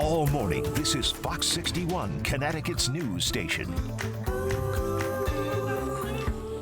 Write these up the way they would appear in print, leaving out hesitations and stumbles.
All morning, this is Fox 61, Connecticut's news station.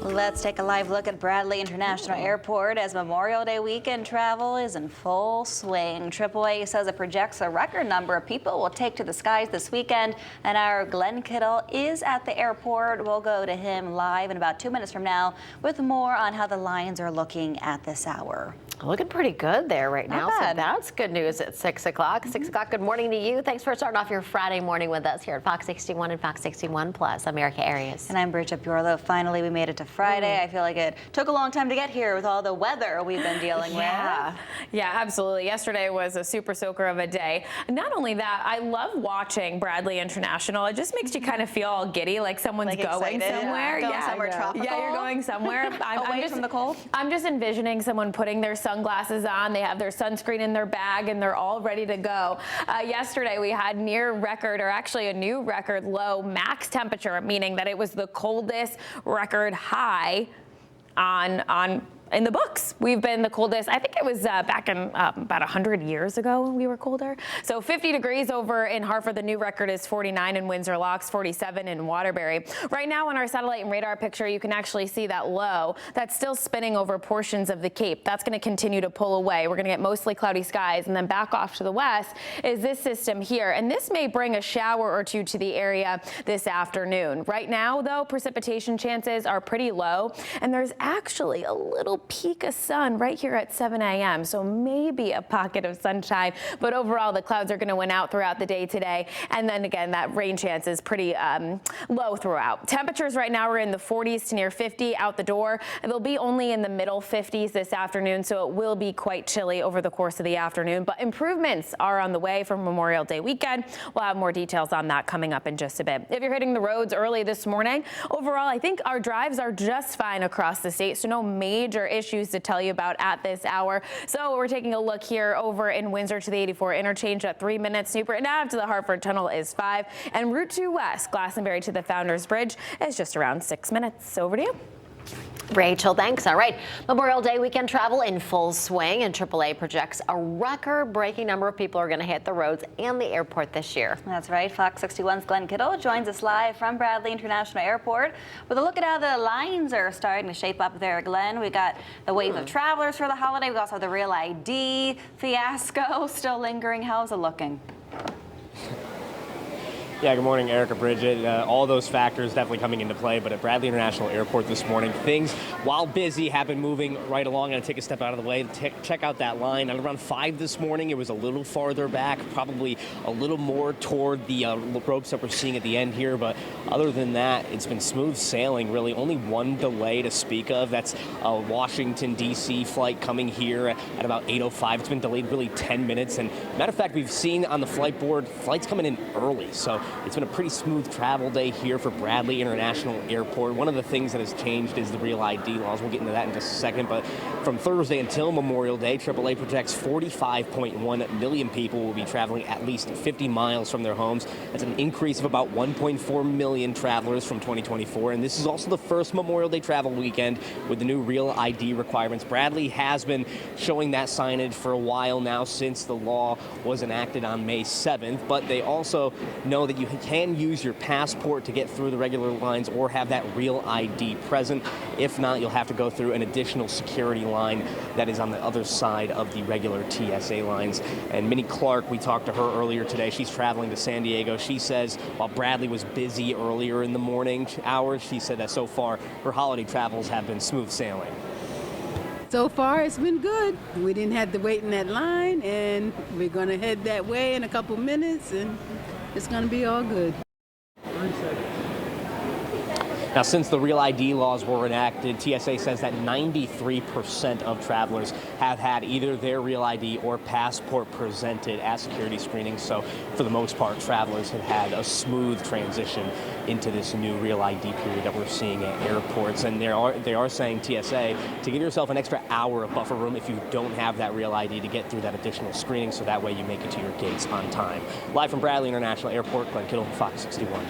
Let's take a live look at Bradley International Airport as Memorial Day weekend travel is in full swing. AAA says it projects a record number of people will take to the skies this weekend, and our Glenn Kittle is at the airport. We'll go to him live in about 2 minutes from now with more on how the lines are looking at this hour. Looking pretty good there right now. Not So bad. that's good news at 6 o'clock. 6 o'clock, good morning to you. Thanks for starting off your Friday morning with us here at Fox 61 and Fox 61 Plus, America Areas. And I'm Bridget Bureau. Finally, we made it to Friday. I feel like it took a long time to get here with all the weather we've been dealing with. Yeah, absolutely. Yesterday was a super soaker of a day. Not only that, I love watching Bradley International. It just makes you kind of feel all giddy, like someone's Like going excited. somewhere. Going somewhere tropical. Yeah, you're going somewhere. Away from the cold. I'm just envisioning someone putting their sunglasses on. They have their sunscreen in their bag and they're all ready to go. Yesterday we had near record, or actually a new record low max temperature, meaning that it was the coldest record high in the books. We've been the coldest, I think it was back in about 100 years ago when we were colder. So 50 degrees over in Hartford. The new record is 49 in Windsor Locks, 47 in Waterbury. Right now on our satellite and radar picture, you can actually see that low that's still spinning over portions of the Cape. That's going to continue to pull away. We're going to get mostly cloudy skies, and then back off to the west is this system here. And this may bring a shower or two to the area this afternoon. Right now, though, precipitation chances are pretty low, and there's actually a little peak of sun right here at 7 a.m. So maybe a pocket of sunshine, but overall the clouds are going to win out throughout the day today. And then again, that rain chance is pretty low throughout. Temperatures right now are in the 40s to near 50 out the door. They'll be only in the middle 50s this afternoon, so it will be quite chilly over the course of the afternoon. But improvements are on the way for Memorial Day weekend. We'll have more details on that coming up in just a bit. If you're hitting the roads early this morning, overall I think our drives are just fine across the state, so no major issues to tell you about at this hour. So we're taking a look here over in Windsor to the 84 interchange at 3 minutes. Newport Ave to the Hartford Tunnel is 5, and Route 2 West, Glastonbury to the Founders Bridge is just around 6 minutes. Over to you. Rachel, thanks. All right. Memorial Day weekend travel in full swing, and AAA projects a record-breaking number of people are going to hit the roads and the airport this year. That's right. Fox 61's Glenn Kittle joins us live from Bradley International Airport with a look at how the lines are starting to shape up there, Glenn. We got the wave of travelers for the holiday. We also have the Real ID fiasco still lingering. How's it looking? Yeah, good morning, Erica, Bridget. All those factors definitely coming into play, but at Bradley International Airport this morning, things, while busy, have been moving right along. I'm going to take a step out of the way to check out that line. At around 5 this morning, it was a little farther back, probably a little more toward the ropes that we're seeing at the end here, but other than that, it's been smooth sailing, really. Only one delay to speak of. That's a Washington, D.C. flight coming here at about 8:05. It's been delayed really 10 minutes, and matter of fact, we've seen on the flight board, flights coming in early, so it's been a pretty smooth travel day here for Bradley International Airport. One of the things that has changed is the Real ID laws. We'll get into that in just a second, but from Thursday until Memorial Day, AAA projects 45.1 million people will be traveling at least 50 miles from their homes. That's an increase of about 1.4 million travelers from 2024, and this is also the first Memorial Day travel weekend with the new Real ID requirements. Bradley has been showing that signage for a while now, since the law was enacted on May 7th, but they also know that you can use your passport to get through the regular lines or have that Real ID present. If not, you'll have to go through an additional security line that is on the other side of the regular TSA lines. And Minnie Clark, we talked to her earlier today. She's traveling to San Diego. She says while Bradley was busy earlier in the morning hours, she said that so far her holiday travels have been smooth sailing. So far, it's been good. We didn't have to wait in that line, and we're going to head that way in a couple minutes, and it's going to be all good. Now, since the Real ID laws were enacted, TSA says that 93% of travelers have had either their Real ID or passport presented at security screenings. So for the most part, travelers have had a smooth transition into this new Real ID period that we're seeing at airports. And they are saying, TSA, to give yourself an extra hour of buffer room if you don't have that Real ID to get through that additional screening, so that way you make it to your gates on time. Live from Bradley International Airport, Glenn Kittle, Fox 61.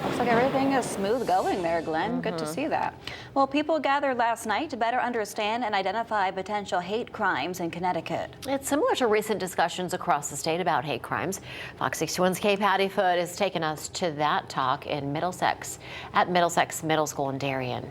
Looks like everything is smooth going there, Glenn. Good to see that. Well, people gathered last night to better understand and identify potential hate crimes in Connecticut. It's similar to recent discussions across the state about hate crimes. Fox 61's Kay Pattyfoot has taken us to that talk in Middlesex, at Middlesex Middle School in Darien.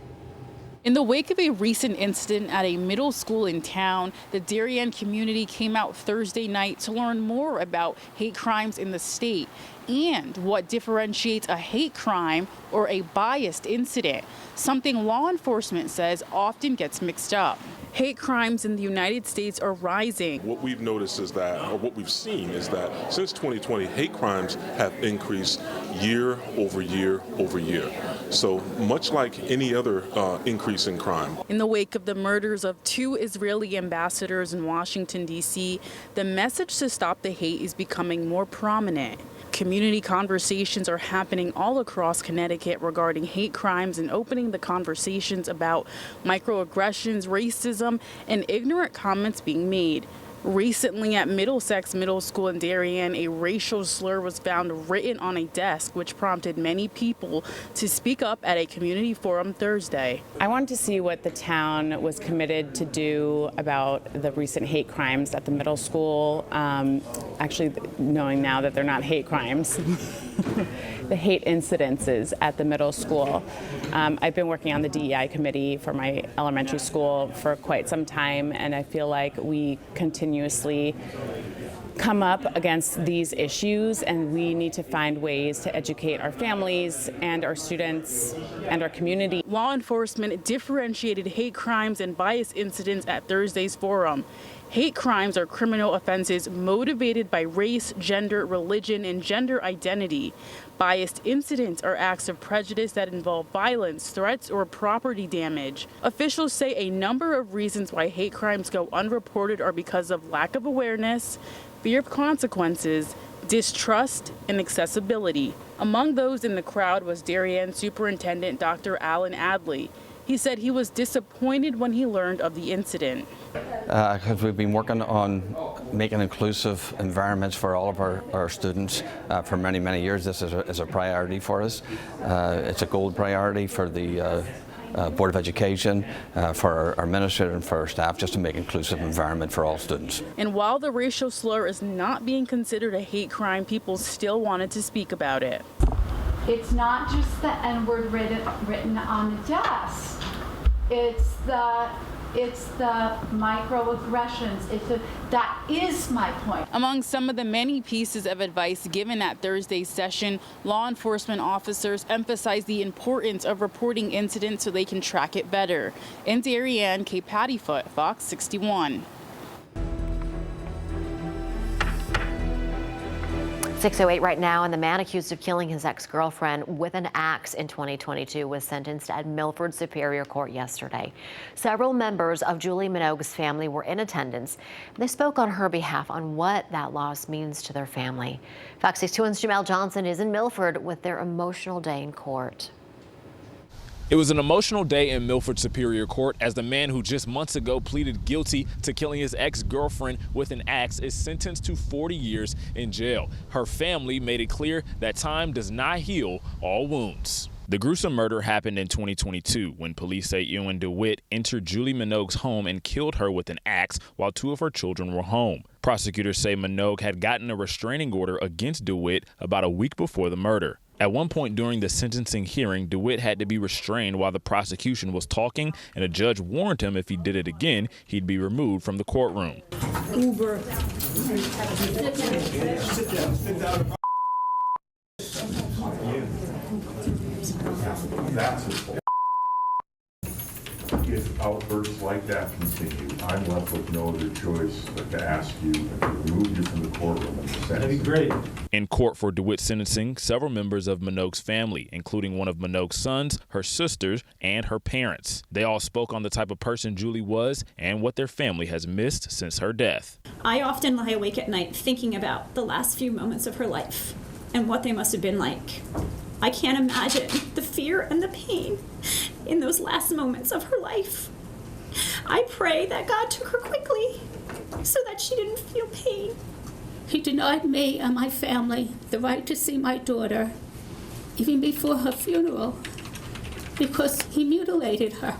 In the wake of a recent incident at a middle school in town, the Darien community came out Thursday night to learn more about hate crimes in the state and what differentiates a hate crime or a biased incident, something law enforcement says often gets mixed up. Hate crimes in the United States are rising. What we've noticed is that, or what we've seen is that since 2020, hate crimes have increased year over year over year. So much like any other increase in crime. In the wake of the murders of 2 Israeli ambassadors in Washington, D.C., the message to stop the hate is becoming more prominent. Community conversations are happening all across Connecticut regarding hate crimes and opening the conversations about microaggressions, racism, and ignorant comments being made. Recently at Middlesex Middle School in Darien, a racial slur was found written on a desk, which prompted many people to speak up at a community forum Thursday. I wanted to see what the town was committed to do about the recent hate crimes at the middle school, actually knowing now that they're not hate crimes. The hate incidences at the middle school. I've been working on the DEI committee for my elementary school for quite some time, and I feel like we continuously come up against these issues, and we need to find ways to educate our families and our students and our community. Law enforcement differentiated hate crimes and bias incidents at Thursday's forum. Hate crimes are criminal offenses motivated by race, gender, religion, and gender identity. Biased incidents are acts of prejudice that involve violence, threats, or property damage. Officials say a number of reasons why hate crimes go unreported are because of lack of awareness, fear of consequences, distrust, and accessibility. Among those in the crowd was Darien Superintendent Dr. Alan Adley. He said he was disappointed when he learned of the incident. Because we've been working on making inclusive environments for all of our students for many, many years. This is a priority for us. It's a gold priority for the Board of Education, for our administrator and for our staff, just to make inclusive environment for all students. And while the racial slur is not being considered a hate crime, people still wanted to speak about it. It's not just the N-word written on the desk. It's the microaggressions. That is my point. Among some of the many pieces of advice given at Thursday's session, law enforcement officers emphasize the importance of reporting incidents so they can track it better. In Darien, Kay Pattyfoot, Fox 61. 6:08 right now, and the man accused of killing his ex-girlfriend with an axe in 2022 was sentenced at Milford Superior Court yesterday. Several members of Julie Minogue's family were in attendance. They spoke on her behalf on what that loss means to their family. Fox 61's Jamel Johnson is in Milford with their emotional day in court. It was an emotional day in Milford Superior Court as the man who just months ago pleaded guilty to killing his ex-girlfriend with an axe is sentenced to 40 years in jail. Her family made it clear that time does not heal all wounds. The gruesome murder happened in 2022 when police say Ewan DeWitt entered Julie Minogue's home and killed her with an axe while 2 of her children were home. Prosecutors say Minogue had gotten a restraining order against DeWitt about a week before the murder. At one point during the sentencing hearing, DeWitt had to be restrained while the prosecution was talking, and a judge warned him if he did it again, he'd be removed from the courtroom. Uber. If outbursts like that continue, I'm left with no other choice but to ask you to remove you from the courtroom and the That'd be great. In court for DeWitt's sentencing, several members of Minogue's family, including one of Minogue's sons, her sisters, and her parents. They all spoke on the type of person Julie was and what their family has missed since her death. I often lie awake at night thinking about the last few moments of her life and what they must have been like. I can't imagine the fear and the pain in those last moments of her life. I pray that God took her quickly so that she didn't feel pain. He denied me and my family the right to see my daughter even before her funeral, because he mutilated her.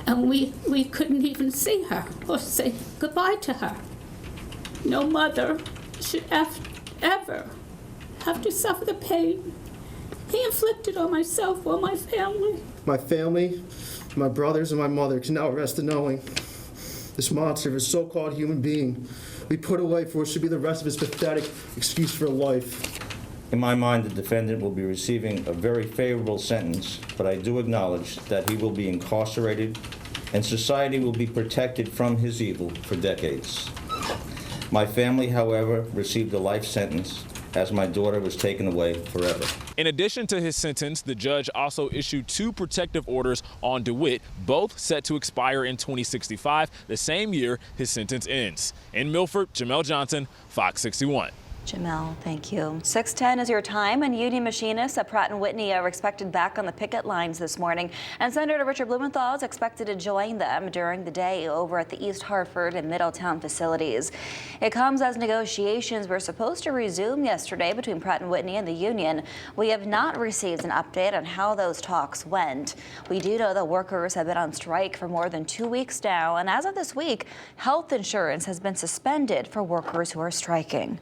And we couldn't even see her or say goodbye to her. No mother should ever have to suffer the pain he inflicted on myself or my family. My family, my brothers, and my mother can now rest in knowing this monster, this so-called human being we put away for what should be the rest of his pathetic excuse for life. In my mind, the defendant will be receiving a very favorable sentence, but I do acknowledge that he will be incarcerated and society will be protected from his evil for decades. My family, however, received a life sentence as my daughter was taken away forever. In addition to his sentence, the judge also issued 2 protective orders on DeWitt, both set to expire in 2065, the same year his sentence ends. In Milford, Jamel Johnson, Fox 61. Jamel, thank you. 6:10 is your time, and union machinists at Pratt & Whitney are expected back on the picket lines this morning, and Senator Richard Blumenthal is expected to join them during the day over at the East Hartford and Middletown facilities. It comes as negotiations were supposed to resume yesterday between Pratt & Whitney and the union. We have not received an update on how those talks went. We do know that workers have been on strike for more than 2 weeks now, and as of this week, health insurance has been suspended for workers who are striking.